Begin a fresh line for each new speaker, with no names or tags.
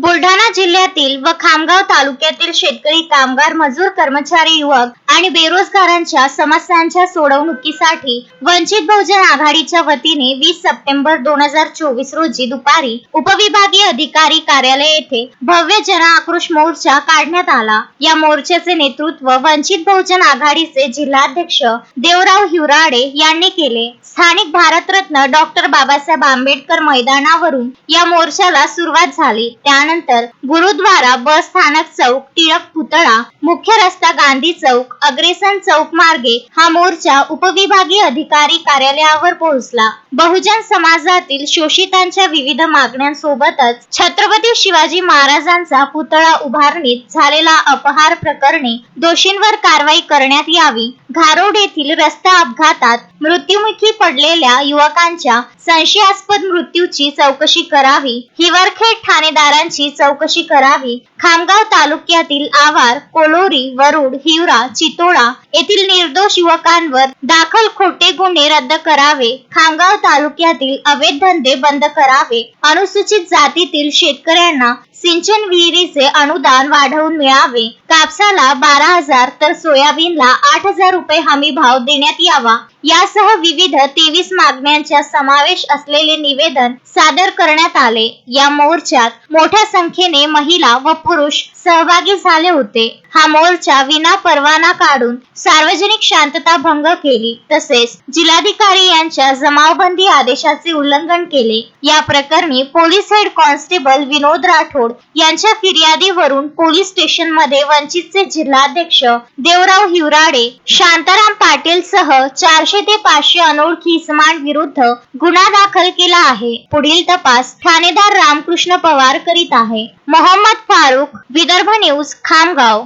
बुलढाणा जिल्ह्यातील व खामगाव तालुक्यातील शेतकरी, कामगार, मजूर, कर्मचारी, युवक आणि बेरोजगारांच्या समस्यांच्या सोडवणुकीसाठी वंचित बहुजन आघाडीच्या वतीने 20 सप्टेंबर 2024 रोजी दुपारी उपविभागीय अधिकारी कार्यालय येथे भव्य जन आक्रोश मोर्चा काढण्यात आला। या मोर्चाचे नेतृत्व वंचित बहुजन आघाडीचे जिल्हाध्यक्ष देवराव हिवराडे यांनी केले। स्थानिक भारतरत्न डॉक्टर बाबासाहेब आंबेडकर मैदानावरून या मोर्चाला सुरुवात झाली। त्यानंतर गुरुद्वारा, बस स्थानक चौक, टिळक पुतळा, मुख्य रस्ता, गांधी चौक, अग्रेसन चौक मार्गे हा मोर्चा उपविभागीय अधिकारी कार्यालयावर पोहोचला। बहुजन समाजातील शोषितांच्या विविध मागण्यांसोबतच छत्रपती शिवाजी महाराजांचा पुतळा उभारणीत झालेला अपहार प्रकरणी दोषींवर कारवाई करण्यात यावी, घारोड येथील रस्ता अपघातात मृत्युमुखी पडलेल्या युवकांच्या संशयास्पद मृत्यूची चौकशी करावी, हिवरखेड ठाणेदारांची चौकशी करावी, खामगाव तालुक्यातील आवार, कोलोरी, वरुड, हिवरा, चितोळा येथील निर्दोष युवकांवर दाखल खोटे गुन्हे रद्द करावे, खामगाव तालुक्यातील अवैध धंदे बंद करावे, अनुसूचित जातीतील शेतकऱ्यांना सिंचन विहिरीचे अनुदान वाढवून मिळावे, कापसाला 12,000 तर सोयाबीनला 8,000 रुपये हमी भाव देण्यात यावा, यासह विविध 23 मागण्यांचा समावेश असलेले निवेदन सादर करण्यात आले। या मोर्चात मोठ्या संख्येने महिला व पुरुष सहभागी झाले होते। हा मोर्चा विना परवाना काढून सार्वजनिक शांतता भंग केली, तसेच जिल्हाधिकारी यांच्या जमावबंदी आदेशाचे उल्लंघन केले। या प्रकरणी पोलीस हेड कॉन्स्टेबल विनोद राठोड यांच्या फिर्यादीवरून पोलीस स्टेशन मध्ये वंचितचे जिल्हाध्यक्ष देवराव हिवराडे, शांताराम पाटील सह 400 ते 500 अनोळखी इसमांविरुद्ध गुन्हा दाखल केला आहे। पुढील तपास ठाणेदार रामकृष्ण पवार करीत आहे। मोहम्मद फारूक, विदर्भ न्यूज, खामगाव।